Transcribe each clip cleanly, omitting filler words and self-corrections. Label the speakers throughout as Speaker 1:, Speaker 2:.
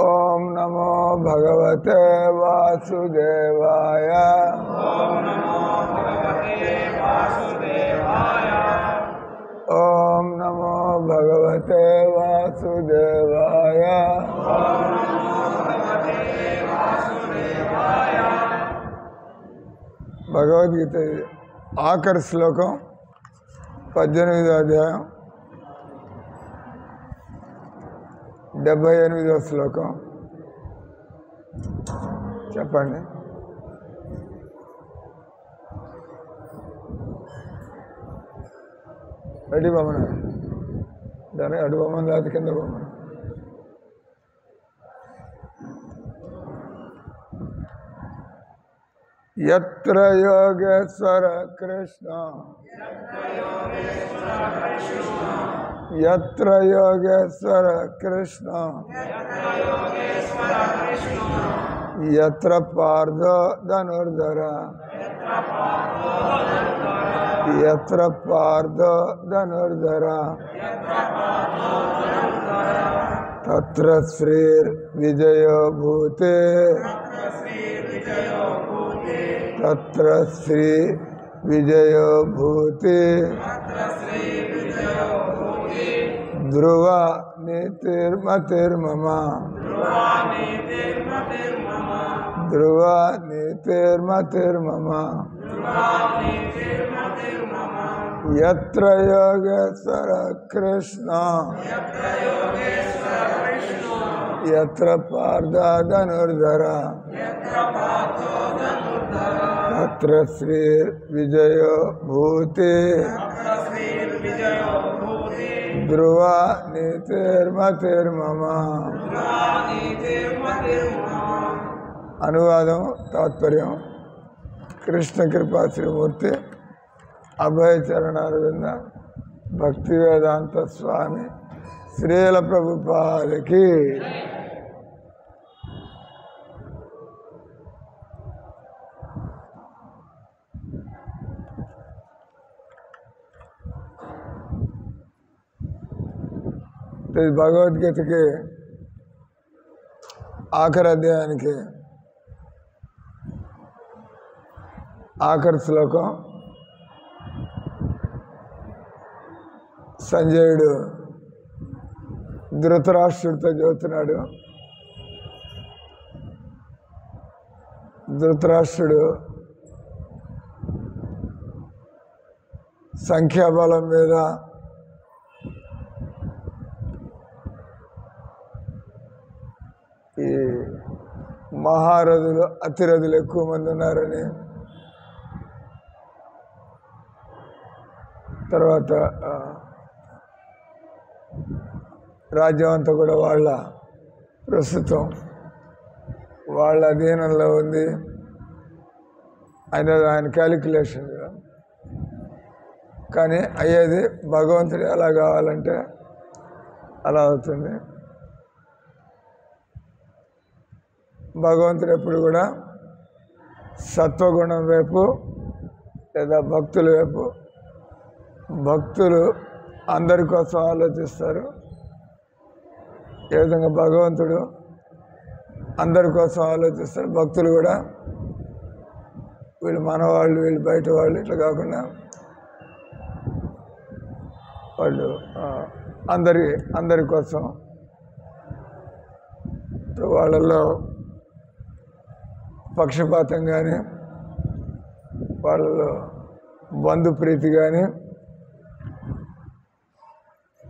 Speaker 1: ఓం నమో భగవతే వాసుదేవాయ. ఓం నమో భగవతే వాసుదేవాయ. భగవద్గీత ఆఖరి శ్లోకం 18వ అధ్యాయం 78వ శ్లోకం. చెప్పండి. అడి బొమ్మన దాని అడు బొమ్మను లేదా కింద బొమ్మను. యత్ర యోగేశ్వర కృష్ణ యత్ర యోగేశ్వర కృష్ణ యత్ర పార్థో ధనుర్ధర యత్ర పార్థో ధనుర్ధర తత్ర శ్రీర్ విజయో భూతే తత్ర శ్రీ విజయో భూతి ధ్రువ నీతిర్మతిర్మమ ధ్రువ నీతిర్మతిర్మమ యత్ర యోగేశ్వర కృష్ణ యత్ర పార్థ ధనుర్ధర తత్ర శ్రీ విజయో భూతి ధ్రువ నీతిర్మతిర్మమ. అనువాదం తాత్పర్యం. కృష్ణ కృపా శ్రీమూర్తి అభయ చరణారవింద భక్తి వేదాంత స్వామి శ్రీల ప్రభుపాదకి. భగవద్గీతకి ఆఖరి అధ్యాయానికి ఆఖరి శ్లోకం. సంజయుడు ధృతరాష్ట్రుడితో చెబుతున్నాడు. ధృతరాష్ట్రుడు సంఖ్యాబలం మీద ఈ మహారథులు అతిరథులు ఎక్కువ మంది ఉన్నారని, తర్వాత రాజ్యం అంతా కూడా ప్రస్తుతం వాళ్ళ అధీనంలో ఉంది. ఆయన క్యాలిక్యులేషన్. కానీ అయ్యేది భగవంతుడు ఎలా కావాలంటే అలా అవుతుంది. భగవంతుడు ఎప్పుడు కూడా సత్వగుణం వైపు లేదా భక్తుల వైపు, భక్తులు అందరి కోసం ఆలోచిస్తారు. ఏ విధంగా భగవంతుడు అందరి కోసం ఆలోచిస్తారు, భక్తులు కూడా వీళ్ళు మనవాళ్ళు వీళ్ళు బయట వాళ్ళు ఇట్లా కాకుండా వాళ్ళు అందరి కోసం. వాళ్ళల్లో పక్షపాతం కానీ, వాళ్ళలో బంధుప్రీతి కానీ,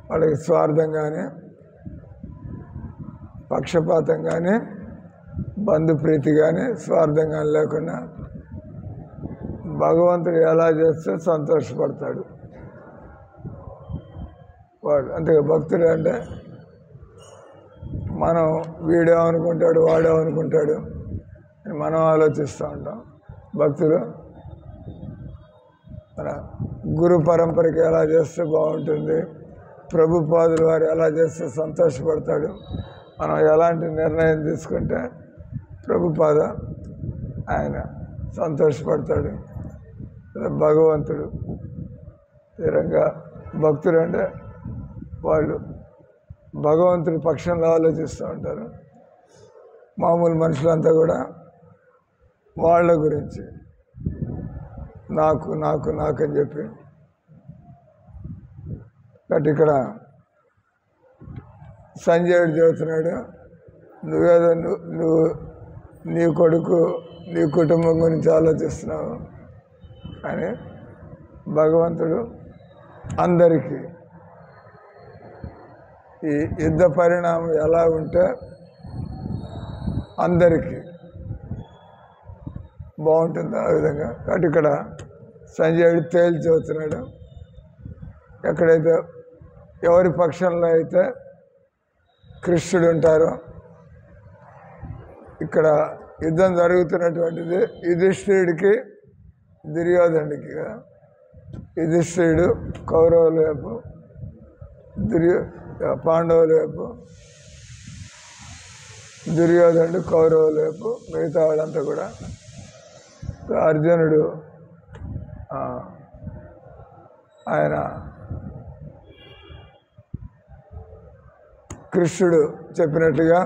Speaker 1: వాళ్ళకి స్వార్థం కానీ, పక్షపాతం కానీ, బంధుప్రీతి కానీ, స్వార్థం కానీ లేకుండా భగవంతుడు ఎలా చేస్తే సంతోషపడతాడు వాడు. అంతే భక్తుడు అంటే మనం వీడేమనుకుంటాడు వాడేమనుకుంటాడు అని మనం ఆలోచిస్తూ ఉంటాం. భక్తులు మన గురు పరంపరకి ఎలా చేస్తే బాగుంటుంది, ప్రభుపాదుల వారు ఎలా చేస్తే సంతోషపడతాడు, మనం ఎలాంటి నిర్ణయం తీసుకుంటే ప్రభుపాద ఆయన సంతోషపడతాడు, భగవంతుడు. తీరంగా భక్తులు అంటే వాళ్ళు భగవంతుడి పక్షంలో ఆలోచిస్తూ ఉంటారు. మామూలు మనుషులంతా కూడా వాళ్ళ గురించి నాకు నాకు నాకు అని చెప్పి. కాబట్టి ఇక్కడ సంజయుడు చెబుతున్నాడు, నువ్వేదో నువ్వు నీ కొడుకు నీ కుటుంబం గురించి ఆలోచిస్తున్నావు అని. భగవంతుడు అందరికీ ఈ యుద్ధ పరిణామం ఎలా ఉంటే అందరికీ బాగుంటుంది ఆ విధంగా. కాబట్టి ఇక్కడ సంజయుడు తేల్చి చెబుతున్నాడు, ఎక్కడైతే ఎవరి పక్షంలో అయితే కృష్ణుడు ఉంటారో, ఇక్కడ యుద్ధం జరుగుతున్నటువంటిది యుధిష్ఠిరుడికి దుర్యోధనుడికి కదా. యుధిష్ఠిరుడు కౌరవుల వైపు, పాండవుల వైపు, దుర్యోధనుడు కౌరవుల వైపు, మిగతా వాళ్ళంతా కూడా. అర్జునుడు ఆయన కృష్ణుడు చెప్పినట్టుగా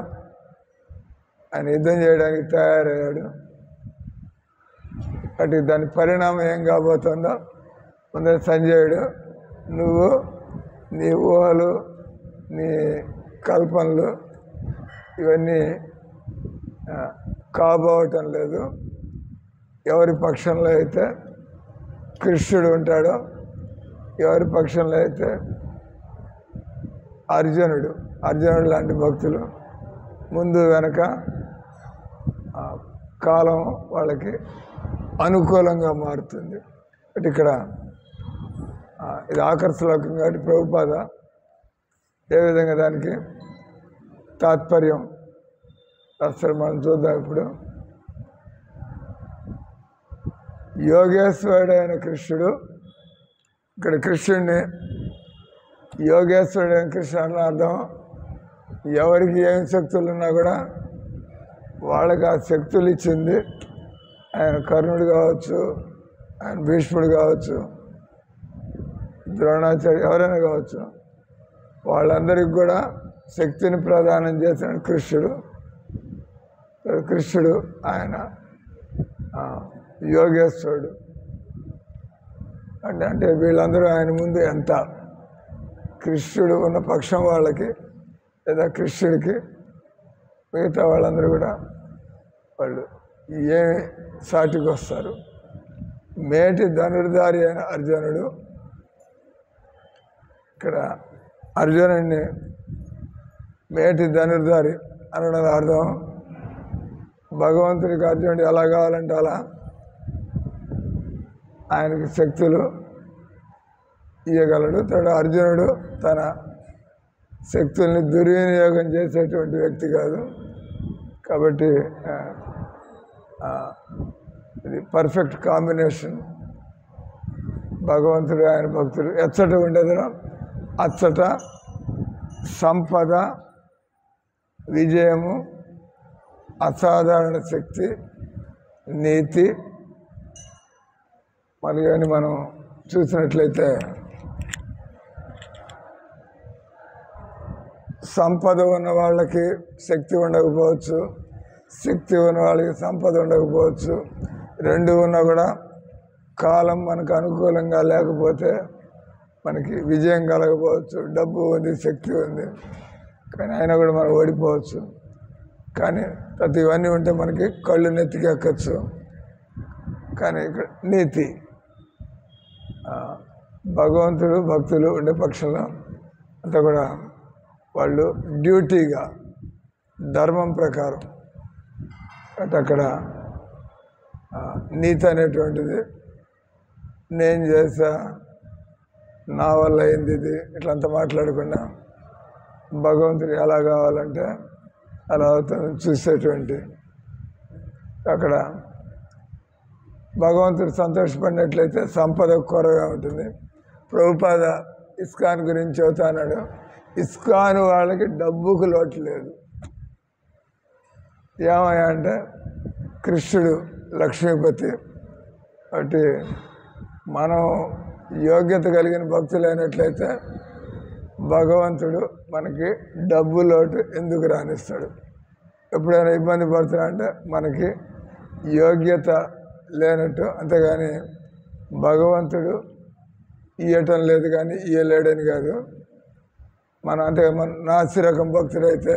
Speaker 1: ఆయన యుద్ధం చేయడానికి తయారయ్యాడు. అటు దాని పరిణామం ఏం కాబోతుందో ముందర సంజయుడు, నువ్వు నీ ఊహలు నీ కల్పనలు ఇవన్నీ కాబోవటం లేదు. ఎవరి పక్షంలో అయితే కృష్ణుడు ఉంటాడో, ఎవరి పక్షంలో అయితే అర్జునుడు లాంటి భక్తులు ముందు వెనక కాలం వాళ్ళకి అనుకూలంగా మారుతుంది. అంటే ఇక్కడ ఇది ఆఖరి శ్లోకం కాబట్టి ప్రభుపాద ఏ విధంగా దానికి తాత్పర్యం అసలు మనం చూద్దాం. ఇప్పుడు యోగేశ్వరుడైన కృష్ణుడు, ఇక్కడ కృష్ణుడిని యోగేశ్వరుడైన కృష్ణుడు అన్న అర్థం, ఎవరికి ఏం శక్తులు ఉన్నా కూడా వాళ్ళకి ఆ శక్తులు ఇచ్చింది ఆయన. కర్ణుడు కావచ్చు, ఆయన భీష్ముడు కావచ్చు, ద్రోణాచార్య ఎవరైనా కావచ్చు, వాళ్ళందరికీ కూడా శక్తిని ప్రదానం చేసిన కృష్ణుడు. కృష్ణుడు ఆయన యోగేశ్వరుడు అంటే వీళ్ళందరూ ఆయన ముందు ఎంత కృష్ణుడు ఉన్న పక్షం వాళ్ళకి లేదా కృష్ణుడికి మిగతా వాళ్ళందరూ కూడా వాళ్ళు ఏమి సాటికి వస్తారు. మేటి ధనుర్ధారి అయిన అర్జునుడు, ఇక్కడ అర్జునుడిని మేటి ధనుర్ధారి అనడం అర్థం భగవంతుడికి అర్జునుడు ఎలా కావాలంటే అలా ఆయనకి శక్తులు ఇవ్వగలడు. తడు అర్జునుడు తన శక్తుల్ని దుర్వినియోగం చేసేటువంటి వ్యక్తి కాదు. కాబట్టి ఇది పర్ఫెక్ట్ కాంబినేషన్. భగవంతుడు ఆయన భక్తులు ఎచ్చట ఉండేదో అచ్చట సంపద, విజయము, అసాధారణ శక్తి, నీతి. మరి కానీ మనం చూసినట్లయితే సంపద ఉన్న వాళ్ళకి శక్తి ఉండకపోవచ్చు, శక్తి ఉన్న వాళ్ళకి సంపద ఉండకపోవచ్చు. రెండు ఉన్నా కూడా కాలం మనకు అనుకూలంగా లేకపోతే మనకి విజయం కలగకపోవచ్చు. డబ్బు ఉంది, శక్తి ఉంది, కానీ అయినా కూడా మనం ఓడిపోవచ్చు. కానీ ప్రతి ఇవన్నీ ఉంటే మనకి కళ్ళు నెత్తికి ఎక్కచ్చు. కానీ ఇక్కడ నీతి, భగవంతుడు భక్తులు ఉండే పక్షంలో అంతా కూడా వాళ్ళు డ్యూటీగా ధర్మం ప్రకారం అంటే అక్కడ నీతి అనేటువంటిది నేను చేసా, నా వల్ల అయింది ఇది ఇట్లంతా మాట్లాడకుండా భగవంతుడు ఎలా కావాలంటే అలా అవుతుంది చూసేటువంటి. అక్కడ భగవంతుడు సంతోషపడినట్లయితే సంపద కొరగా ఉంటుంది. ప్రభుపాద ఇస్కాన్ గురించి చెబుతాడు, ఇస్కాన్ వాళ్ళకి డబ్బుకు లోటు లేదు. ఏమయ్యా అంటే కృష్ణుడు లక్ష్మీపతి. కాబట్టి మనం యోగ్యత కలిగిన భక్తులైనట్లయితే భగవంతుడు మనకి డబ్బు లోటు ఎందుకు రానిస్తాడు? ఎప్పుడైనా ఇబ్బంది పడుతున్నా అంటే మనకి యోగ్యత లేనట్టు, అంతేగాని భగవంతుడు ఇయ్యటం లేదు కానీ ఇయ్యలేడని కాదు. మనం అంతే మన నాసి రకం భక్తులు అయితే,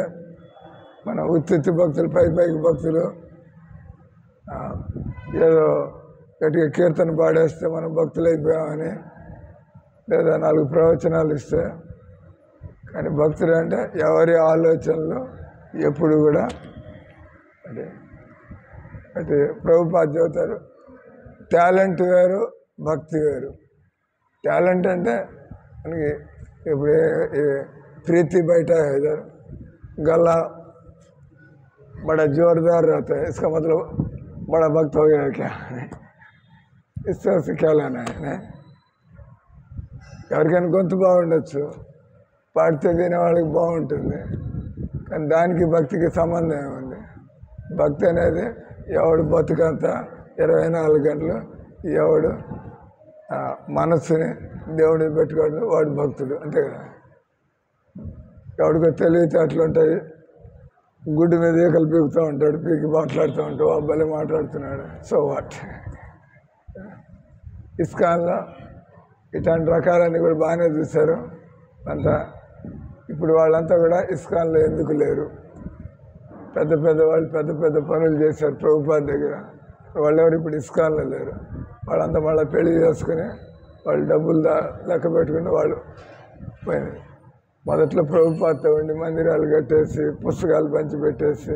Speaker 1: మన ఉత్తి భక్తులు, పైకి భక్తులు ఏదో గట్టిగా కీర్తన పాడేస్తే మనం భక్తులు అయిపోయామని, లేదా 4 ప్రవచనాలు ఇస్తే. కానీ భక్తులు అంటే ఎవరి ఆలోచనలు ఎప్పుడు కూడా అంటే ప్రభుపాద చెబుతారు, టాలెంట్ వేరు, భక్తి వేరు. టాలెంట్ అంటే మనకి ఇప్పుడు प्रीति बैठा है इधर, गला बड़ा जोरदार रहता है, इसका मतलब बड़ा भक्त हो गया क्या? इस तरह से क्या लेना है? ఎవరికైనా గొంతు బాగుండొచ్చు, పాడితే వినే వాళ్ళకి బాగుంటుంది, కానీ దానికి భక్తికి సంబంధం ఏముంది? భక్తి అనేది ఎవడు బతుకంత 24 గంటలు ఎవడు మనస్సుని దేవుడిని పెట్టుకోడు వాడు భక్తుడు, అంతే కదా. ఎవడికో తెలివితే అట్లుంటాయి, గుడ్డు మీద ఏకలు పీకుతూ ఉంటాడు, పీకి మాట్లాడుతూ ఉంటాడు, అబ్బాయి మాట్లాడుతున్నాడు, సో వాట్. ఇస్కాన్లో ఇట్లాంటి రకాలన్నీ కూడా బాగానే చూశారు అంతా. ఇప్పుడు వాళ్ళంతా కూడా ఇస్కాన్లో ఎందుకు లేరు? పెద్ద వాళ్ళు పెద్ద పనులు చేశారు ప్రభుపాద దగ్గర, వాళ్ళెవరు ఇప్పుడు ఇస్కాన్లో లేరు. వాళ్ళంతా మళ్ళీ పెళ్లి చేసుకుని వాళ్ళు డబ్బులు లెక్క పెట్టుకుని వాళ్ళు పోయినారు. మొదట్లో ప్రభుపాదతో ఉండి మందిరాలు కట్టేసి పుస్తకాలు పంచిపెట్టేసి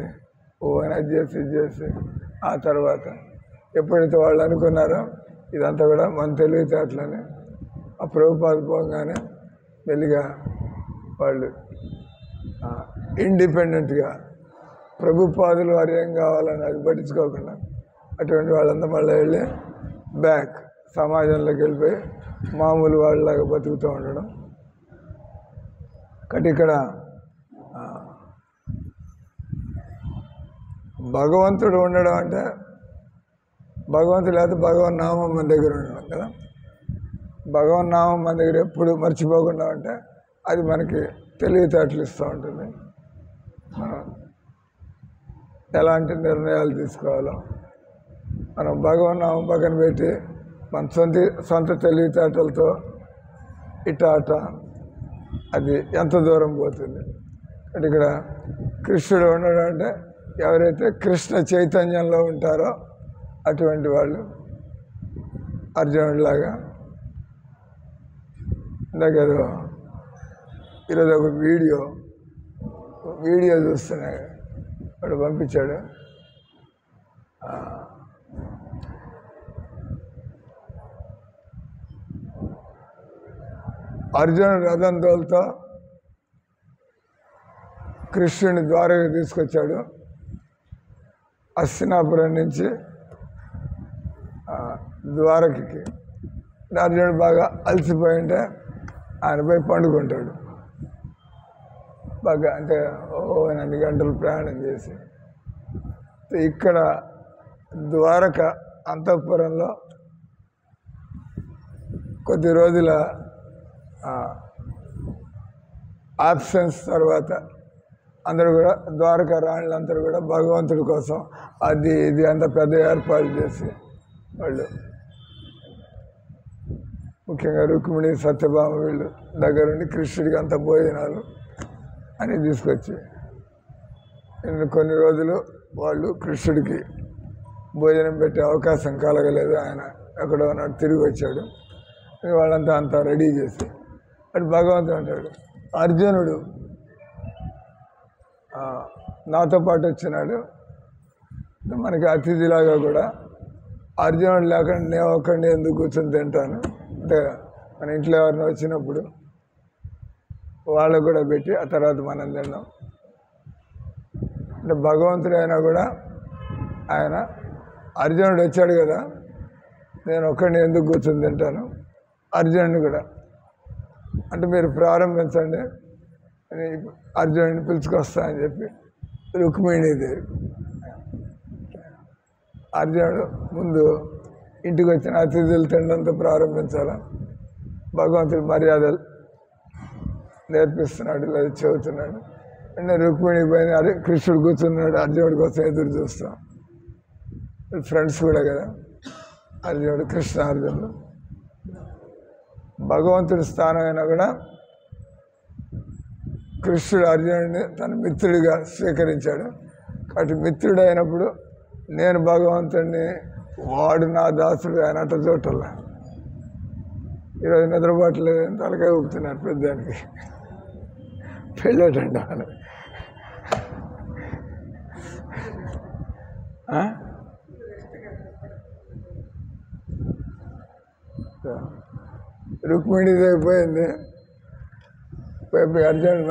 Speaker 1: అది చేసి ఇది చేసి, ఆ తర్వాత ఎప్పుడైతే వాళ్ళు అనుకున్నారో ఇదంతా కూడా మన తెలివితేటలని, ఆ ప్రభుపాద పోగానే మెల్లిగా వాళ్ళు ఇండిపెండెంట్గా ప్రభుపాదులు వారు ఏం కావాలని అది పట్టించుకోకుండా అటువంటి వాళ్ళంతా మళ్ళీ వెళ్ళి బ్యాక్ సమాజంలోకి వెళ్ళిపోయి మామూలు వాళ్ళలాగా బతుకుతూ ఉండడం. కాబట్టి ఇక్కడ భగవంతుడు ఉండడం అంటే భగవంతుడు లేకపోతే భగవన్ నామం మన దగ్గర ఉండడం కదా. భగవన్ నామం మన దగ్గర ఎప్పుడు మర్చిపోకుండా ఉంటే అది మనకి తెలివితేటలు ఇస్తూ ఉంటుంది. మనం ఎలాంటి నిర్ణయాలు తీసుకోవాలో మనం భగవన్ నామం పక్కన పెట్టి మన సొంత తెలివితేటలతో ఇట అది ఎంత దూరం పోతుంది. అంటే ఇక్కడ కృష్ణుడు ఉండడం అంటే ఎవరైతే కృష్ణ చైతన్యంలో ఉంటారో అటువంటి వాళ్ళు అర్జునుడిలాగా. ఇందాకేదో ఈరోజు ఒక వీడియో చూస్తున్నా, వాడు పంపించాడు. అర్జునుడు రథం తోలుతో కృష్ణుని ద్వారకి తీసుకొచ్చాడు. హస్తినాపురం నుంచి ద్వారకి. అర్జునుడు బాగా అలసిపోయి ఉంటే ఆయన పోయి పండుకుంటాడు. బాగా అంటే 8 గంటలు ప్రయాణం చేసి ఇక్కడ ద్వారక అంతఃపురంలో కొద్ది రోజుల ఆబ్సెన్స్ తర్వాత అందరూ కూడా ద్వారకా రాణులందరూ కూడా భగవంతుడి కోసం అది ఇది అంత పెద్ద ఏర్పాటు చేసి వాళ్ళు ముఖ్యంగా రుక్మిణి సత్యభామ వీళ్ళు దగ్గరుండి కృష్ణుడికి అంత భోజనాలు అని తీసుకొచ్చి కొన్ని రోజులు వాళ్ళు కృష్ణుడికి భోజనం పెట్టే అవకాశం కలగలేదు. ఆయన ఎక్కడో నాడు తిరిగి వచ్చాడు. వాళ్ళంతా అంతా రెడీ చేసి అటు భగవంతుడు అంటాడు, అర్జునుడు నాతో పాటు వచ్చినాడు, మనకి అతిథిలాగా కూడా అర్జునుడు లేకుండా నేను ఒక్కడిని ఎందుకు కూర్చొని తింటాను అంటే మన ఇంట్లో ఎవరిని వచ్చినప్పుడు వాళ్ళకు కూడా పెట్టి ఆ తర్వాత మనం తిన్నాం. అంటే భగవంతుడు అయినా కూడా ఆయన అర్జునుడు వచ్చాడు కదా, నేను ఒక్కడిని ఎందుకు కూర్చొని తింటాను, అర్జునుడిని కూడా అంటే మీరు ప్రారంభించండి అని అర్జునుడిని పిలుచుకొస్తా అని చెప్పి రుక్మిణీదేవి. అర్జునుడు ముందు ఇంటికి వచ్చిన అతిథులు తినడంతో ప్రారంభించాల. భగవంతుడి మర్యాదలు నేర్పిస్తున్నాడు, లేదా చెబుతున్నాడు. అంటే రుక్మిణి పైన అదే కృష్ణుడు కూర్చున్నాడు, అర్జునుడి కోసం ఎదురు చూస్తాం. ఫ్రెండ్స్ కూడా కదా అర్జునుడు, కృష్ణ అర్జునుడు. భగవంతుడి స్థానం అయినా కూడా కృష్ణుడు అర్జునుడిని తన మిత్రుడిగా స్వీకరించాడు. కాబట్టి మిత్రుడు అయినప్పుడు నేను భగవంతుడిని, వాడు నా దాసుడు ఆయన అట్ట చూడటల్లా. ఈరోజు నిద్రపాట్లేదు, తలకాయ ఊపుతున్నారు పెద్దానికి, పెళ్ళేటండి వాళ్ళు. రుక్మిణీదేవి పోయింది, పోయి అర్జునుడు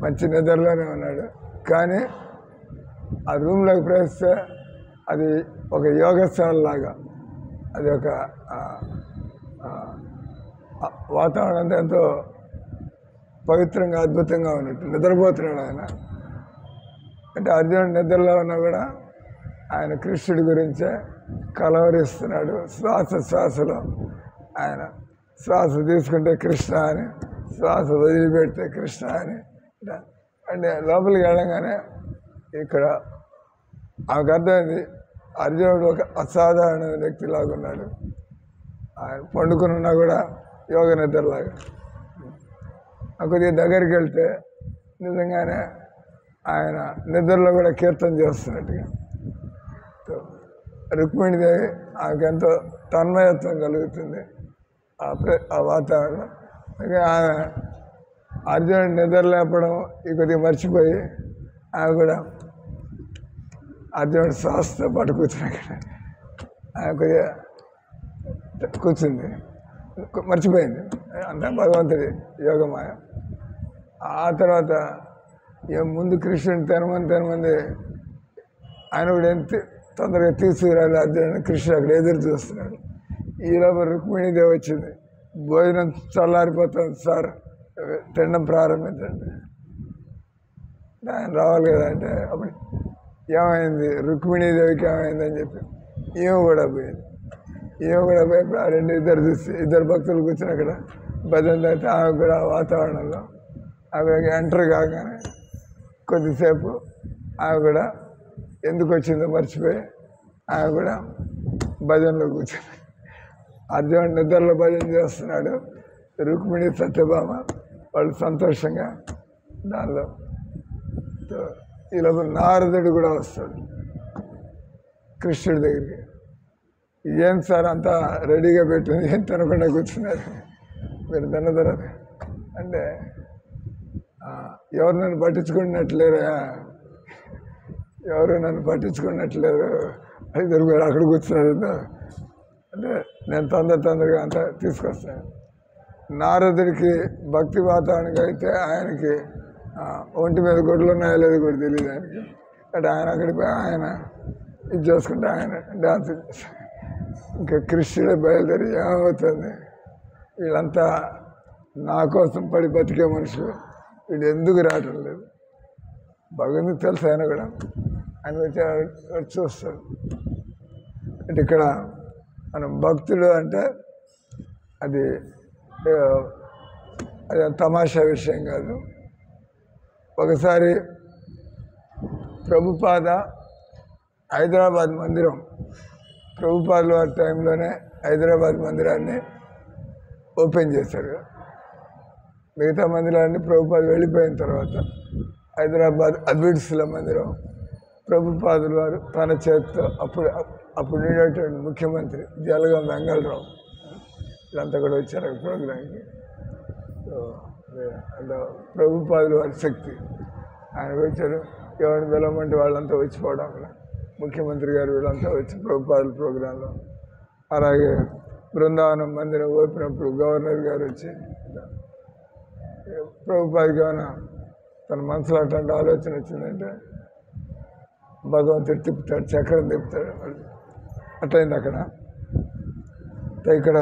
Speaker 1: మంచి నిద్రలోనే ఉన్నాడు. కానీ ఆ రూమ్లోకి ప్రవేశిస్తే అది ఒక యోగశాలలాగా, అది ఒక వాతావరణం అంతా ఎంతో పవిత్రంగా అద్భుతంగా ఉన్నట్టు నిద్రపోతున్నాడు ఆయన. అంటే అర్జునుడు నిద్రలో ఉన్నా కూడా ఆయన కృష్ణుడి గురించే కలవరిస్తున్నాడు. శ్వాసలో ఆయన శ్వాస తీసుకుంటే కృష్ణ అని, శ్వాస వదిలిపెడితే కృష్ణ అని. అంటే లోపలికి వెళ్ళంగానే ఇక్కడ ఆమెకు అర్థమైంది అర్జునుడు ఒక అసాధారణ వ్యక్తిలాగా ఉన్నాడు. ఆయన పండుకున్నా కూడా యోగ నిద్రలాగా. కొద్దిగా దగ్గరికి వెళ్తే నిజంగానే ఆయన నిద్రలో కూడా కీర్తన చేస్తున్నట్టుగా. రుక్మిణిదేవి ఆమెకు ఎంతో తన్మయత్వం కలుగుతుంది ఆ వాతావరణం. ఆమె అర్జునుడు నిద్ర లేపడం కొద్దిగా మర్చిపోయి ఆమె కూడా అర్జునుడు శ్వాసతో పాటు కూర్చున్నాడు. ఆమె కొద్దిగా కూర్చుంది, మర్చిపోయింది. అంతా భగవంతుడి యోగమాయ. ఆ తర్వాత ముందు కృష్ణుని తినమంది ఆయన కూడా ఎంత తొందరగా తీసుకురాలి అర్జునుడు. కృష్ణుడు అక్కడ ఎదురు చూస్తున్నాడు. ఈలోపు రుక్మిణీదేవి వచ్చింది, భోజనం చల్లారిపోతుంది సార్, తినడం ప్రారంభించండి. ఆయన రావాలి కదా అంటే అప్పుడు ఏమైంది, రుక్మిణీదేవికి ఏమైందని చెప్పి ఈమె కూడా పోయింది. ఆ ఇద్దరు భక్తులు కూర్చుని అక్కడ భజన అయితే ఆమె కూడా వాతావరణంలో అక్కడ ఎంటర్ కాగానే కొద్దిసేపు ఆమె కూడా ఎందుకు వచ్చిందో మర్చిపోయి ఆమె కూడా భజనలో కూర్చుంది. అర్జునుడు నిద్రలో భజన చేస్తున్నాడు, రుక్మిణి సత్యభామ వాళ్ళు సంతోషంగా దానిలో. ఈలోపు నారదుడు కూడా వస్తాడు కృష్ణుడి దగ్గరికి. ఏం సార్ అంతా రెడీగా పెట్టింది, ఏం తినకుండా కూర్చున్నారు మీరు తిన్న తర్వాత అంటే, ఎవరు నన్ను పట్టించుకున్నట్లేరా, ఎవరు నన్ను పట్టించుకున్నట్లేరు, ఇద్దరు మీరు అక్కడ కూర్చున్నారు అంటే నేను తొందరగా అంతా తీసుకొస్తాను. నారదుడికి భక్తి వాతావరణంగా అయితే ఆయనకి ఒంటి మీద గొడ్లు ఉన్నాయో లేదో కూడా తెలియదు ఆయనకి. అంటే ఆయన అక్కడికి ఆయన ఇది చేసుకుంటే ఆయన డాన్స్ చేస్తాడు. ఇంకా కృష్ణుడే బయలుదేరి ఏమవుతుంది, వీళ్ళంతా నా కోసం పడి బతికే మనుషులు, వీడు ఎందుకు రావటం లేదు, భగవంతుడికి తెలుసు ఆయన కూడా. ఆయన వచ్చి చూస్తాడు. అంటే ఇక్కడ మనం భక్తుడు అంటే అది తమాషా విషయం కాదు. ఒకసారి ప్రభుపాద హైదరాబాద్ మందిరం, ప్రభుపాదుల వారి టైంలోనే హైదరాబాద్ మందిరాన్ని ఓపెన్ చేశారు. మిగతా మందిరాన్ని ప్రభుపాద వెళ్ళిపోయిన తర్వాత హైదరాబాద్ అబిడ్స్ల మందిరం ప్రభుపాదుల వారు తన చేతితో అప్పుడు ఉండేటువంటి ముఖ్యమంత్రి జలగం వెంగళరావు వీళ్ళంతా కూడా వచ్చారు ప్రోగ్రాంకి. ప్రభుపాదుల వారి శక్తి ఆయన వచ్చారు. ఎవరిని పిలవమంటే వాళ్ళంతా వచ్చిపోవడం, అక్కడ ముఖ్యమంత్రి గారు వీళ్ళంతా వచ్చి ప్రభుపాదుల ప్రోగ్రాంలో. అలాగే బృందావనం మందిరం ఓపినప్పుడు గవర్నర్ గారు వచ్చి ప్రభుపాదికి ఏమైనా తన మనసులో అట్లాంటి ఆలోచన వచ్చిందంటే భగవంతుడు తిప్పుతాడు, చక్రం తిప్పుతాడు. అట్లయింది అక్కడ. ఇక్కడ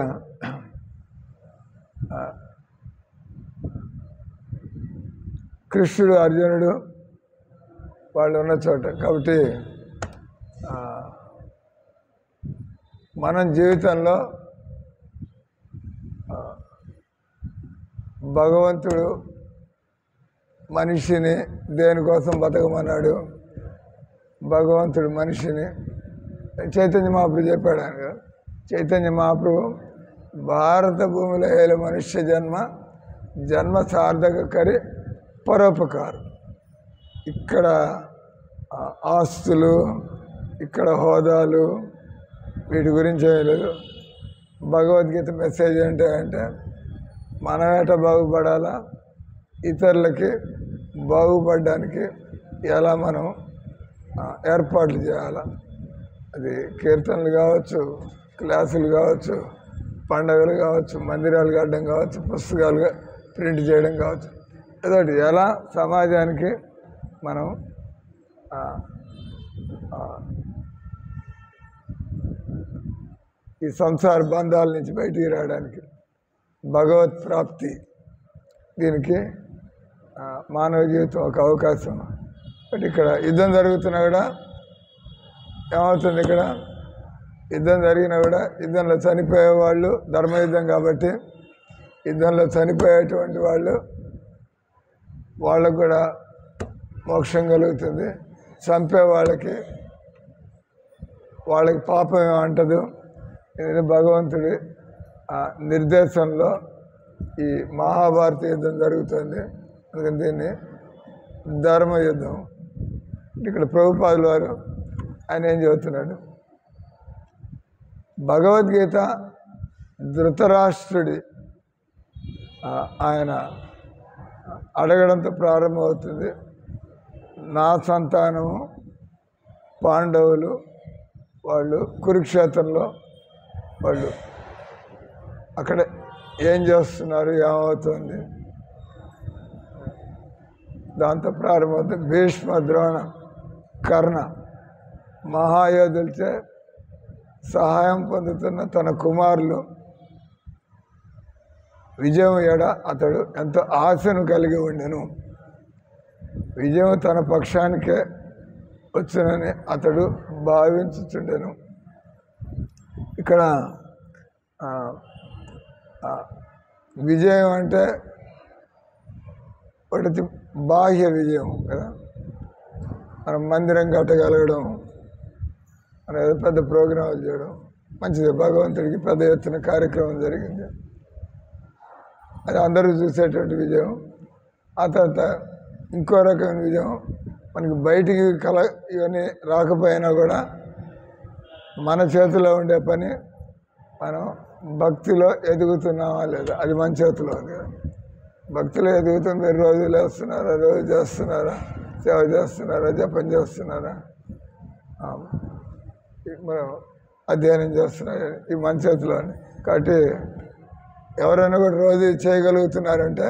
Speaker 1: కృష్ణుడు అర్జునుడు వాళ్ళు ఉన్న చోట. కాబట్టి మనం జీవితంలో భగవంతుడు మనిషిని దేనికోసం బతకమన్నాడు? భగవంతుడు మనిషిని చైతన్య మహాప్రభు చెప్పాడు. ఆయన చైతన్య మహాప్రభు భారత భూమిలో ఏల మనుష్య జన్మ సార్థక కరి పరోపకారం. ఇక్కడ ఆస్తులు, ఇక్కడ హోదాలు, వీటి గురించి లేదు. భగవద్గీత మెసేజ్ ఏంటంటే మనం ఎట్లా బాగుపడాలా, ఇతరులకి బాగుపడడానికి ఎలా మనం ఏర్పాట్లు చేయాలా. అది కీర్తనలు కావచ్చు, క్లాసులు కావచ్చు, పండుగలు కావచ్చు, మందిరాలు కట్టడం కావచ్చు, పుస్తకాలుగా ప్రింట్ చేయడం కావచ్చు, ఏదోటి ఎలా సమాజానికి మనం ఈ సంసార బంధాల నుంచి బయటికి రావడానికి భగవత్ ప్రాప్తి, దీనికి మానవ జీవితం ఒక అవకాశం. బట్ ఇక్కడ యుద్ధం జరుగుతున్నా కూడా ఏమవుతుంది? ఇక్కడ యుద్ధం జరిగినా కూడా యుద్ధంలో చనిపోయే వాళ్ళు, ధర్మయుద్ధం కాబట్టి యుద్ధంలో చనిపోయేటువంటి వాళ్ళకు కూడా మోక్షం కలుగుతుంది. చంపే వాళ్ళకి పాపం ఏమంటదు. ఇది భగవంతుడి నిర్దేశంలో ఈ మహాభారత యుద్ధం జరుగుతుంది. అందుకని దీన్ని ధర్మయుద్ధం. ఇక్కడ ప్రభుపాదుల వారు ఆయన ఏం చెబుతున్నాడు? భగవద్గీత ధృతరాష్ట్రుడి ఆయన అడగడంతో ప్రారంభమవుతుంది. నా సంతానము పాండవులు వాళ్ళు కురుక్షేత్రంలో వాళ్ళు అక్కడ ఏం చేస్తున్నారు, ఏమవుతుంది, దాంతో ప్రారంభమవుతుంది. భీష్మ, ద్రోణ, కర్ణ మహాయోధులచే సహాయం పొందుతున్న తన కుమారులు విజయం ఎడ అతడు ఎంతో ఆశను కలిగి ఉండెను. విజయం తన పక్షానికే వచ్చునని అతడు భావించుచుండెను. ఇక్కడ విజయం అంటే ఒకటి బాహ్య విజయం కదా. మనం మందిరం కట్టగలగడం, మనం ఏదో పెద్ద ప్రోగ్రాములు చేయడం మంచిది. భగవంతుడికి పెద్ద ఎత్తున కార్యక్రమం జరిగింది, అది అందరూ చూసేటువంటి విజయం. ఆ తర్వాత ఇంకో రకమైన విజయం, మనకి బయటికి ఇవన్నీ రాకపోయినా కూడా మన చేతిలో ఉండే పని మనం భక్తిలో ఎదుగుతున్నామా లేదా, అది మన చేతిలో ఉంది కదా. భక్తిలో ఎదుగుతుంది. మీరు రోజు లేస్తున్నారా, రోజు చేస్తున్నారా, సేవ చేస్తున్నారా, జపం చేస్తున్నారా, మనం అధ్యయనం చేస్తున్నారా, ఈ మన చేతిలో ఉంది. కాబట్టి ఎవరైనా కూడా రోజు చేయగలుగుతున్నారంటే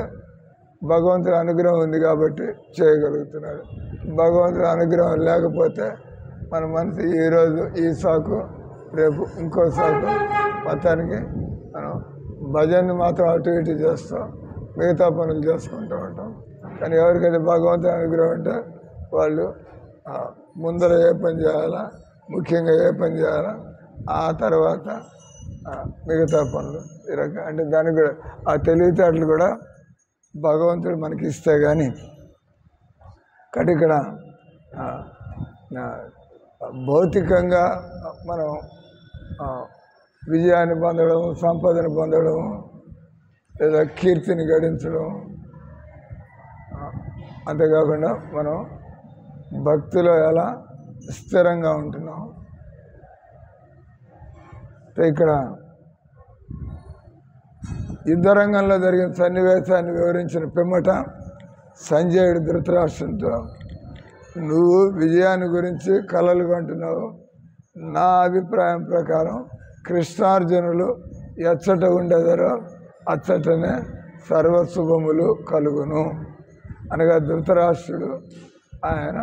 Speaker 1: భగవంతుడి అనుగ్రహం ఉంది కాబట్టి చేయగలుగుతున్నాడు. భగవంతుడి అనుగ్రహం లేకపోతే మన మనసు ఈరోజు ఈ సాకు, రేపు ఇంకో సాకు, మొత్తానికి మనం భజన్ని మాత్రం అటు ఇటు చేస్తాం, మిగతా పనులు చేసుకుంటూ ఉంటాం. కానీ ఎవరికైతే భగవంతుడి అనుగ్రహం ఉంటే వాళ్ళు ముందర ఏ పని చేయాలా, ముఖ్యంగా ఏ పని చేయాలా, ఆ తర్వాత మిగతా పనులు ఈ రకంగా. అంటే దానికి కూడా ఆ తెలివితేటలు కూడా భగవంతుడు మనకి ఇస్తే కానీ. కాబట్టి ఇక్కడ భౌతికంగా మనం విజయాన్ని పొందడం, సంపదను పొందడం, లేదా కీర్తిని గడించడం, అంతేకాకుండా మనం భక్తిలో ఎలా స్థిరంగా ఉంటున్నాం. ఇక్కడ యుద్ధ రంగంలో జరిగిన సన్నివేశాన్ని వివరించిన పిమ్మట సంజయుడు ధృతరాష్ట్రునితో, నువ్వు విజయాన్ని గురించి కలలు కంటున్నావు. నా అభిప్రాయం ప్రకారం కృష్ణార్జునులు ఎచ్చట ఉండేదరో అచ్చటనే సర్వశుభములు కలుగును. అనగా ధృతరాష్ట్రుడు ఆయన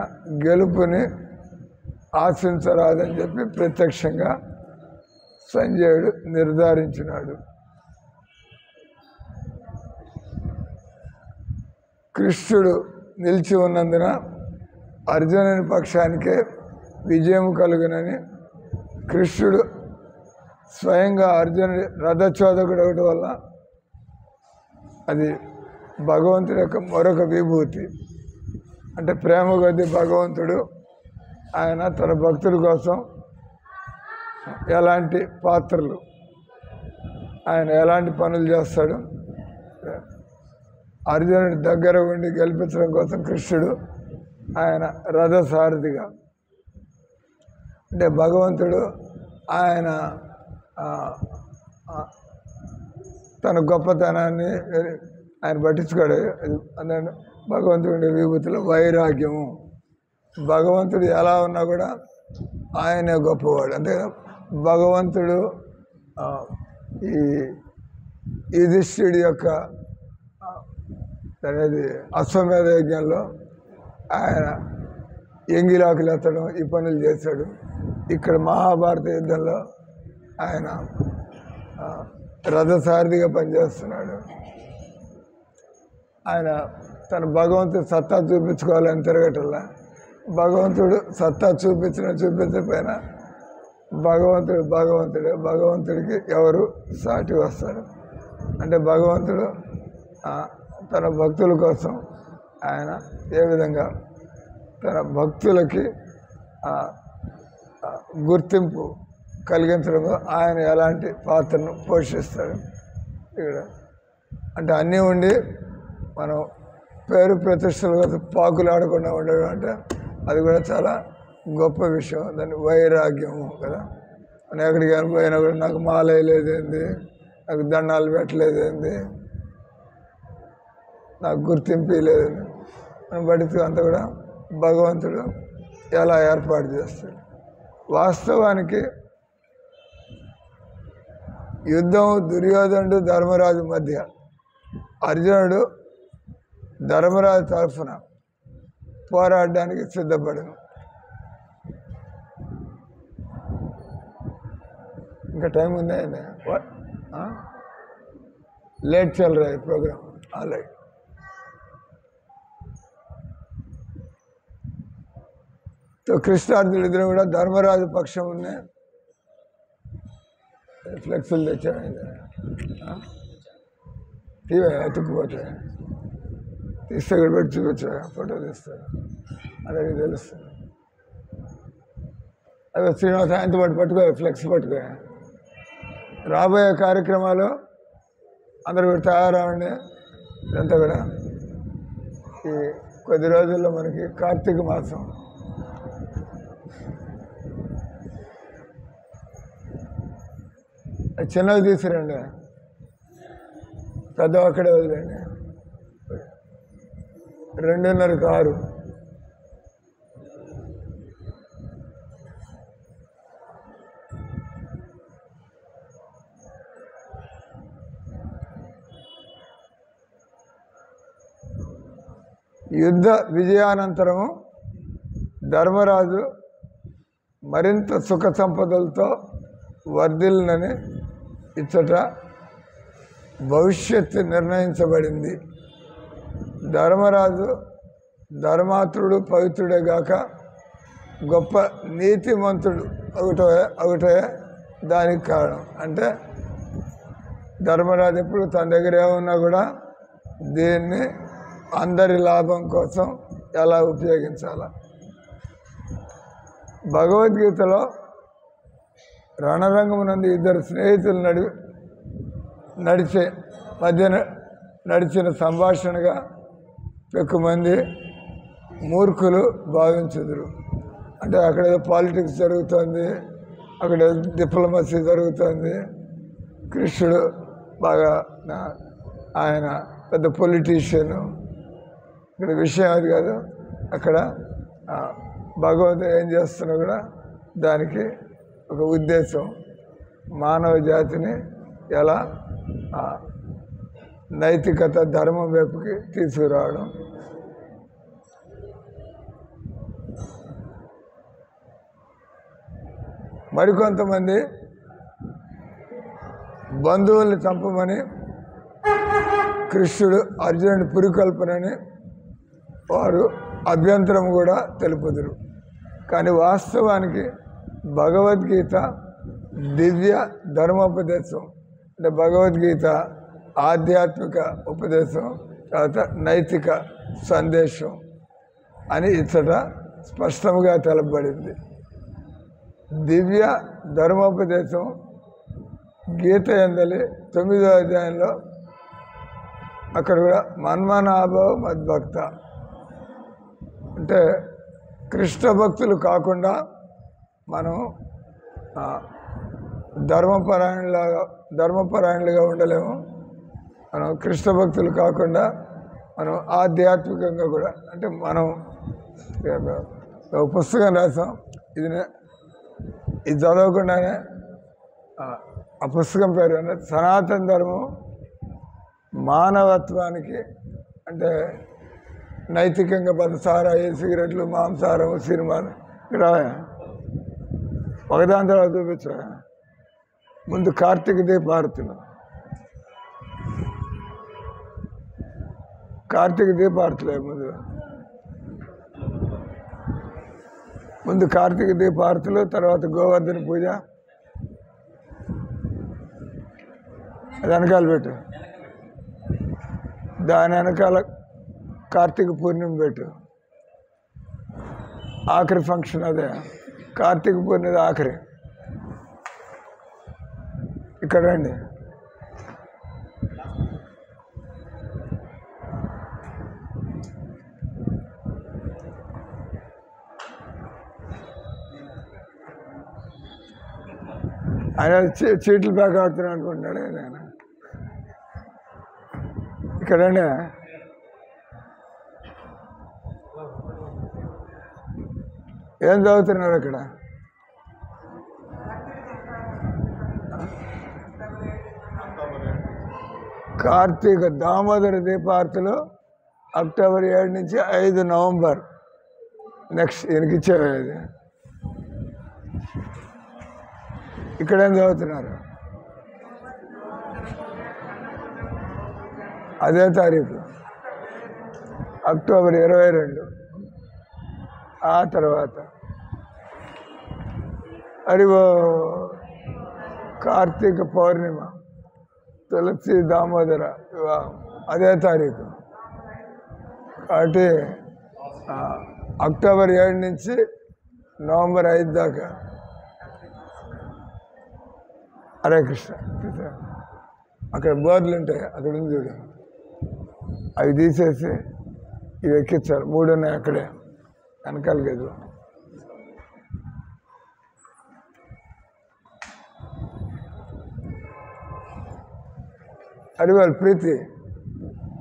Speaker 1: గెలుపుని ఆశించరాదని చెప్పి ప్రత్యక్షంగా సంజయుడు నిర్ధారించినాడు. కృష్ణుడు నిలిచి ఉన్నందున అర్జునుని పక్షానికే విజయం కలుగునని కృష్ణుడు స్వయంగా అర్జునుడి రథచోదకుడు ఒకటి వల్ల అది భగవంతుడి యొక్క మరొక విభూతి. అంటే ప్రేమ కొద్దీ భగవంతుడు ఆయన తన భక్తుల కోసం ఎలాంటి పాత్రలు, ఆయన ఎలాంటి పనులు చేస్తాడు. అర్జునుడి దగ్గర ఉండి గెలిపించడం కోసం కృష్ణుడు ఆయన రథసారథిగా, అంటే భగవంతుడు ఆయన తన గొప్పతనాన్ని ఆయన పట్టించుకోడు. అందుకని భగవంతుడి విభూతిలో వైరాగ్యము. భగవంతుడు ఎలా ఉన్నా కూడా ఆయనే గొప్పవాడు. అంతే భగవంతుడు ఈ యుధిష్ఠిరుడి యొక్క అనేది అశ్వమేధ యజ్ఞంలో ఆయన ఎంగిలాకులు ఎత్తడం ఈ పనులు చేశాడు. ఇక్కడ మహాభారత యుద్ధంలో ఆయన రథసారథిగా పనిచేస్తున్నాడు. ఆయన తన భగవంతుడు సత్తా చూపించుకోవాలని తిరగటల్లా భగవంతుడు సత్తా చూపించకపోయినా భగవంతుడికి ఎవరు సాటి వస్తారు. అంటే భగవంతుడు తన భక్తుల కోసం ఆయన ఏ విధంగా తన భక్తులకి గుర్తింపు కలిగించడంలో ఆయన ఎలాంటి పాత్రను పోషిస్తాడు. ఇక్కడ అంటే అన్నీ ఉండి మనం పేరు ప్రతిష్టల కోసం పాకులు ఆడకుండా ఉండడం అంటే అది కూడా చాలా గొప్ప విషయం. దాన్ని వైరాగ్యము కదా. నేను ఎక్కడికి పోయినా కూడా నాకు మాల వేయలేదేంది, నాకు దండాలు పెట్టలేదేంది, నాకు గుర్తింపు లేదండి మనం బడితే అంతా కూడా భగవంతుడు ఎలా ఏర్పాటు చేస్తాడు. వాస్తవానికి యుద్ధం దుర్యోధనుడు ధర్మరాజు మధ్య అర్జునుడు ధర్మరాజు తరఫున పోరాడడానికి సిద్ధపడను. ఇంకా టైం ఉందా? లేట్ చల్ రా ప్రోగ్రామ్ ఆల్రెడీ. కృష్ణార్జునులు ఇద్దరు కూడా ధర్మరాజు పక్షం ఉన్నాయి. ఫ్లెక్సులు తెచ్చాడు తీవే అతుక్కుపోతాయి, తీస్తే ఇక్కడ పెట్టి చూపించా, ఫోటో తీస్తారు, అందరికీ తెలుస్తుంది. అదే శ్రీనివాస ఆయనతో పాటు పట్టుకో, ఫ్లెక్స్ పట్టుకో. రాబోయే కార్యక్రమాలు అందరూ కూడా తయారవండి. ఇదంతా కూడా ఈ కొద్ది రోజుల్లో మనకి కార్తీక మాసం. చిన్నవి తీసుకురండి, పెద్ద అక్కడే వదిలేండి. 2:30కి 6. యుద్ధ విజయానంతరము ధర్మరాజు మరింత సుఖ సంపదలతో వర్ధిల్లని ఇచ్చట భవిష్యత్తు నిర్ణయించబడింది. ధర్మరాజు ధర్మాత్రుడు పవిత్రుడే గాక గొప్ప నీతిమంతుడు ఒకటే దానికి కారణం. అంటే ధర్మరాజు ఎప్పుడు తన దగ్గర ఏమన్నా కూడా దీన్ని అందరి లాభం కోసం ఎలా ఉపయోగించాలా. భగవద్గీతలో రణరంగమునందు ఇద్దరు స్నేహితులు మధ్యన నడిచిన సంభాషణగా ఎక్కువ మంది మూర్ఖులు భావించుదురు. అంటే అక్కడ ఏదో పాలిటిక్స్ జరుగుతుంది, అక్కడ డిప్లొమసీ జరుగుతుంది, కృష్ణుడు బాగా ఆయన పెద్ద పొలిటీషియను. ఇక్కడ విషయం అది కాదు. అక్కడ భగవంతుడు ఏం చేస్తున్నా కూడా దానికి ఒక ఉద్దేశం, మానవ జాతిని ఎలా నైతికత ధర్మం వైపుకి తీసుకురావడం. మరికొంతమంది బంధువుల్ని చంపమని కృష్ణుడు అర్జునుడి పురికల్పనని వారు అభ్యంతరం కూడా తెలుపుదురు. కానీ వాస్తవానికి భగవద్గీత దివ్య ధర్మోపదేశం. అంటే భగవద్గీత ఆధ్యాత్మిక ఉపదేశం. తర్వాత నైతిక సందేశం అని ఇచ్చట స్పష్టంగా తెలపబడింది. దివ్య ధర్మోపదేశం గీత యందలి 9వ అధ్యాయంలో అక్కడ కూడా మన్మనాభవ మద్భక్త అంటే కృష్ణ భక్తులు మనం ధర్మపరాయణులుగా ఉండలేము. మనం కృష్ణ భక్తులు కాకుండా మనం ఆధ్యాత్మికంగా కూడా అంటే మనం ఒక పుస్తకం రాసాం. ఇది చదవకుండానే ఆ పుస్తకం పేరు సనాతన ధర్మం మానవత్వానికి అంటే నైతికంగా సారాయి, సిగరెట్లు, మాంసాహారం, సినిమాలు ఇక్కడ ఒకదాని తర్వాత చూపించా. ముందు కార్తీక దీపారతులు ముందు కార్తీక దీపారతులు, తర్వాత గోవర్ధన పూజ, అది వెనకాల పెట్టు. దాని వెనకాల కార్తీక పూర్ణిమ పెట్టు. ఆఖరి ఫంక్షన్ అదే, కార్తీక పూర్ణిమ ఆఖరి. ఇక్కడ రండి. ఆయన చీట్లు ప్యాక్ ఆడుతున్నాను అనుకుంటున్నాడు. నేను ఇక్కడండి ఏం చదువుతున్నారు అక్కడ? కార్తీక దామోదర దీపార్తులు అక్టోబర్ 7 నుంచి 5 నవంబర్ నెక్స్ట్ ఈయనకిచ్చేది. ఇక్కడేం చదువుతున్నారు? అదే తారీఖు అక్టోబర్ 22. ఆ తర్వాత అరివో కార్తీక పౌర్ణిమ, తులసి దామోదర వివాహం అదే తారీఖు. కాబట్టి అక్టోబర్ 7 నుంచి నవంబర్ 5 దాకా. హరే కృష్ణ. అక్కడ బోర్డులు ఉంటాయి, అక్కడ ఉంది చూడు, అవి తీసేసి ఇవి ఎక్కించారు. 3 ఉన్నాయి అక్కడే వెనకాల గదిలో. अरे वाल प्रीति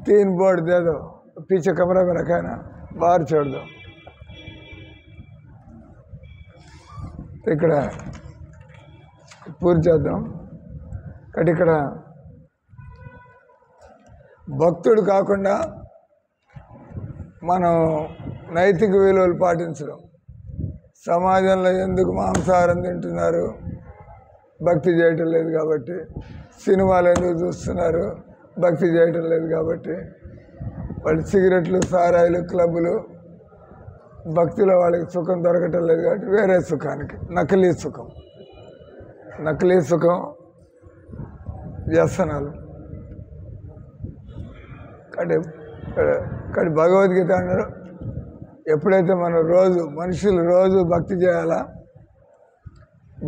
Speaker 1: 3 बोर्ड दे दो, पीछे कमरा में रखा है ना, बाहर छोड़ दो. ఇక్కడ పూర్తి చేద్దాం. ఇక్కడ భక్తుడు కాకుండా మనం నైతిక విలువలు పాటించడం. సమాజంలో ఎందుకు మాంసాహారం తింటున్నారు? భక్తి చేయటం లేదు కాబట్టి. సినిమాలు ఎందుకు చూస్తున్నారు? భక్తి చేయటం లేదు కాబట్టి. వాళ్ళు సిగరెట్లు, సారాయిలు, క్లబ్బులు, భక్తిలో వాళ్ళకి సుఖం దొరకటం లేదు కాబట్టి వేరే సుఖానికి, నకిలీ సుఖం, వ్యసనాలు. కానీ భగవద్గీత అన్నారు, ఎప్పుడైతే మనం మనుషులు రోజు భక్తి చేయాలా,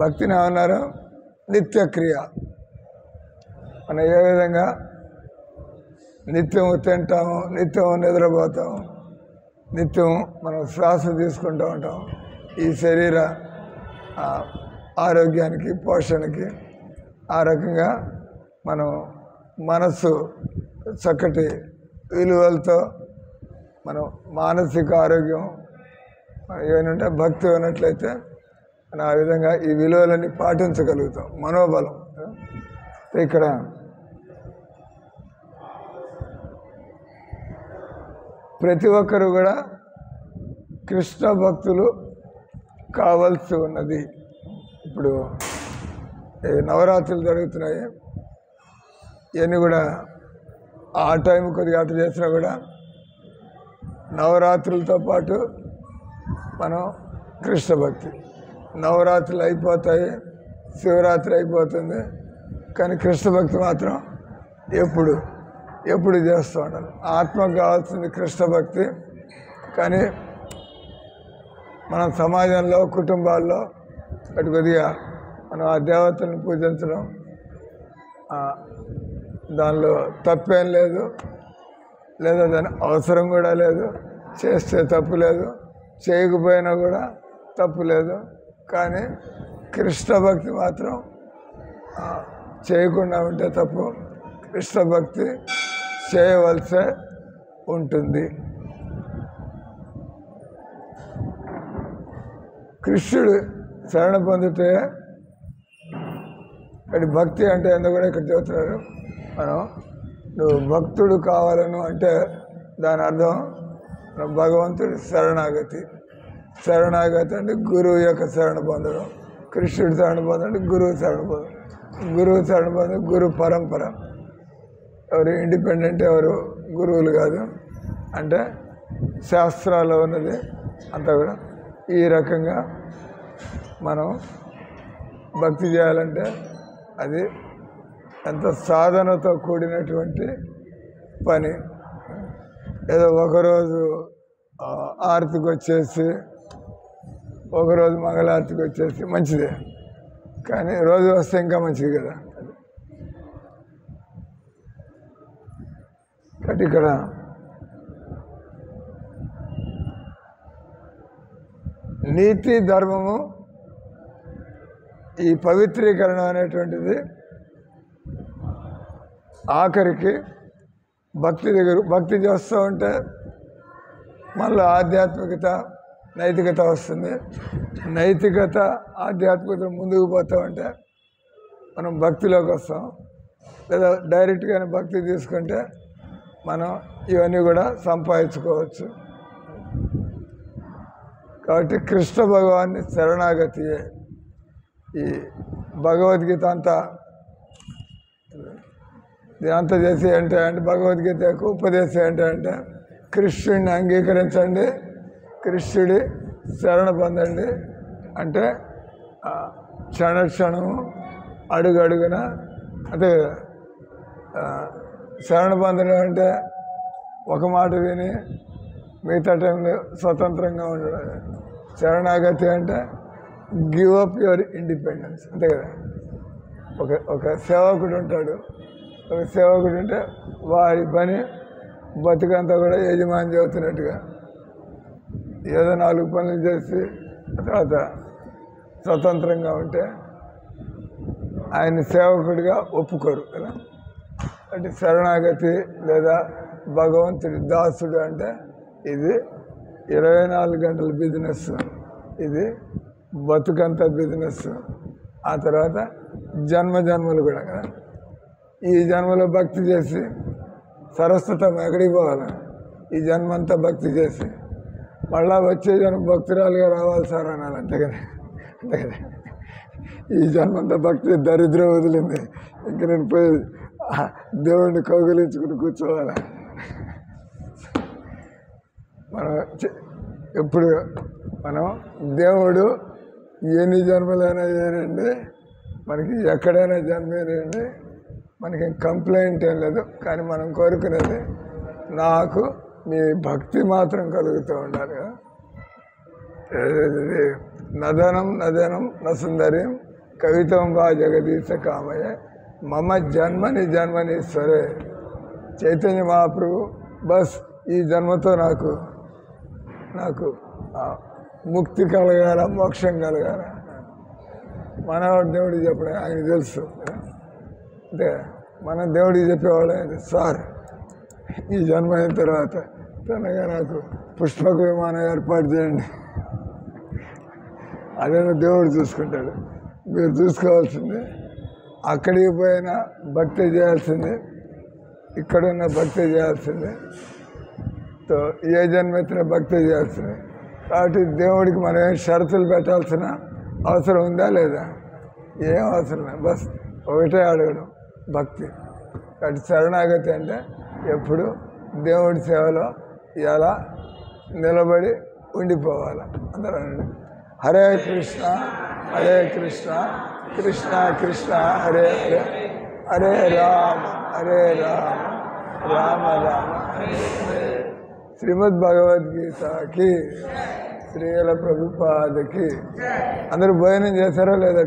Speaker 1: భక్తిని ఏమన్నారు? నిత్యక్రియ. మనం ఏ విధంగా నిత్యం తింటాము, నిత్యం నిద్రపోతాము, నిత్యం మనం శ్వాస తీసుకుంటూ ఉంటాం. ఈ శరీర ఆరోగ్యానికి, పోషణకి ఆ రకంగా మనం మనస్సు చక్కటి విలువలతో మనం మానసిక ఆరోగ్యం ఏమంటే భక్తి ఉన్నట్లయితే మనం ఆ విధంగా ఈ విలువలన్నీ పాటించగలుగుతాం. మనోబలం. ఇక్కడ ప్రతి ఒక్కరు కూడా కృష్ణ భక్తులు కావాల్సి ఉన్నది. ఇప్పుడు నవరాత్రులు జరుగుతున్నాయి, ఇవన్నీ కూడా ఆ టైం కొద్దిగా అటు చేసినా కూడా నవరాత్రులతో పాటు మనం కృష్ణ భక్తి. నవరాత్రులు అయిపోతాయి, శివరాత్రి అయిపోతుంది, కానీ కృష్ణ భక్తి మాత్రం ఎప్పుడు ఎప్పుడు చేస్తూ ఉండాలి. ఆత్మకు కావాల్సింది కృష్ణ భక్తి. కానీ మన సమాజంలో కుటుంబాల్లో అటు కొద్దిగా మనం ఆ దేవతలను పూజించడం దానిలో తప్పేం లేదు, లేదా దాని అవసరం కూడా లేదు. చేస్తే తప్పు లేదు, చేయకపోయినా కూడా తప్పు లేదు. కానీ కృష్ణ భక్తి మాత్రం చేయకుండా ఉంటే తప్పు. కృష్ణ భక్తి చేయవలసే ఉంటుంది. కృష్ణుడు శరణ పొందితే ఇక్కడ భక్తి అంటే ఎందుకు కూడా ఇక్కడ చెబుతున్నారు. మనం నువ్వు భక్తుడు కావాలను అంటే దాని అర్థం భగవంతుడి శరణాగతి. శరణాగతి అంటే గురువు యొక్క శరణ పొందడం. కృష్ణుడి శరణ పొందండి, గురువు శరణ పొందడం. గురువు శరణ పొందడం గురు పరంపర. ఎవరు ఇండిపెండెంట్, ఎవరు గురువులు కాదు. అంటే శాస్త్రాల్లో ఉన్నది అంతా కూడా. ఈ రకంగా మనం భక్తి చేయాలంటే అది ఎంత సాధనతో కూడినటువంటి పని. ఏదో ఒకరోజు ఆరతికి వచ్చేసి, ఒకరోజు మంగళారతికి వచ్చేసి మంచిదే, కానీ రోజు వస్తే ఇంకా మంచిది కదా. కాబట్టి ఇక్కడ నీతి ధర్మము, ఈ పవిత్రీకరణ అనేటువంటిది ఆఖరికి భక్తి దగ్గర భక్తి చేస్తూ ఉంటే మళ్ళీ ఆధ్యాత్మికత, నైతికత వస్తుంది. నైతికత, ఆధ్యాత్మికత ముందుకు పోతూ ఉంటే మనం భక్తిలోకి వస్తాం. లేదా డైరెక్ట్గానే భక్తి తీసుకుంటే మనం ఇవన్నీ కూడా సంపాదించుకోవచ్చు. కాబట్టి కృష్ణ భగవాన్ని శరణాగతియే ఈ భగవద్గీత అంతా. ఇదంతా చేసి అంటే భగవద్గీత యొక్క ఉపదేశం ఏంటంటే కృష్ణుడిని అంగీకరించండి, కృష్ణుడి శరణ పొందండి. అంటే క్షణక్షణము అడుగు అడుగున అంటే శరణ పొందడం అంటే ఒక మాట విని మిగతా టైంలో స్వతంత్రంగా ఉండడం. శరణాగతి అంటే గివ్ అప్ యువర్ ఇండిపెండెన్స్, అంతే కదా. ఒక సేవకుడు ఉంటాడు. ఒక సేవకుడు ఉంటే వాడి పని బతుకంతా కూడా యజమాని చెబుతున్నట్టుగా ఏదో 4 పనులు చేసి తర్వాత స్వతంత్రంగా ఉంటే ఆయన సేవకుడిగా ఒప్పుకోరు కదా. అంటే శరణాగతి లేదా భగవంతుడి దాసుడు అంటే ఇది 24 గంటల బిజినెస్, ఇది బతుకంత బిజినెస్. ఆ తర్వాత జన్మలు కూడా కదా. ఈ జన్మలో భక్తి చేసి సరస్వతం ఎక్కడికి పోవాలి? ఈ జన్మంతా భక్తి చేసి మళ్ళా వచ్చే జన్మ భక్తురాలుగా రావాలి సార్ అనాలి, అంతే కదా. అంతే కదా. ఈ జన్మంతా భక్తి దరిద్రం వదిలింది, ఇంక నేను పోయి దేవుడిని కౌగిలించుకుని కూర్చోవాలి. మనం ఎప్పుడు మనం దేవుడు ఎన్ని జన్మలైనా చేయనండి, మనకి ఎక్కడైనా జన్మేనండి, మనకి కంప్లైంట్ ఏం లేదు. కానీ మనం కోరుకునేది నాకు మీ భక్తి మాత్రం కలుగుతూ ఉండాలి కదా. నదనం నసుందరీం కవితం వా జగదీశ కామయ మమ జన్మనీశ్వరే. చైతన్య మహాప్రభు బస్ ఈ జన్మతో నాకు ముక్తి కలగాల, మోక్షం కలగాల. మనవాడు దేవుడికి చెప్పడం ఆయన తెలుసు. అంటే మన దేవుడికి చెప్పేవాడు సార్ ఈ జన్మ అయిన తర్వాత తనగా నాకు పుష్పక విమానం ఏర్పాటు చేయండి. అదేనా దేవుడు చూసుకుంటాడు. మీరు చూసుకోవాల్సింది అక్కడికి పోయినా భక్తి చేయాల్సింది, ఇక్కడున్న భక్తి చేయాల్సింది, ఏ జన్మెత్తిన భక్తి చేయాల్సింది. కాబట్టి దేవుడికి మనం ఏం షరతులు పెట్టాల్సిన అవసరం ఉందా లేదా? ఏం అవసరం లేదు, బస్ ఒకటే అడగడం భక్తి. కాబట్టి శరణాగతి అంటే ఎప్పుడు దేవుడి సేవలో ఎలా నిలబడి ఉండిపోవాలి. అందరూ అనండి హరే కృష్ణ హరే కృష్ణ కృష్ణ కృష్ణ హరే హరే హరే రామ రామ రామ. శ్రీమద్ భగవద్గీతకి శ్రీల ప్రభుపాదకి. అందరూ భోజనం చేశారా లేదా?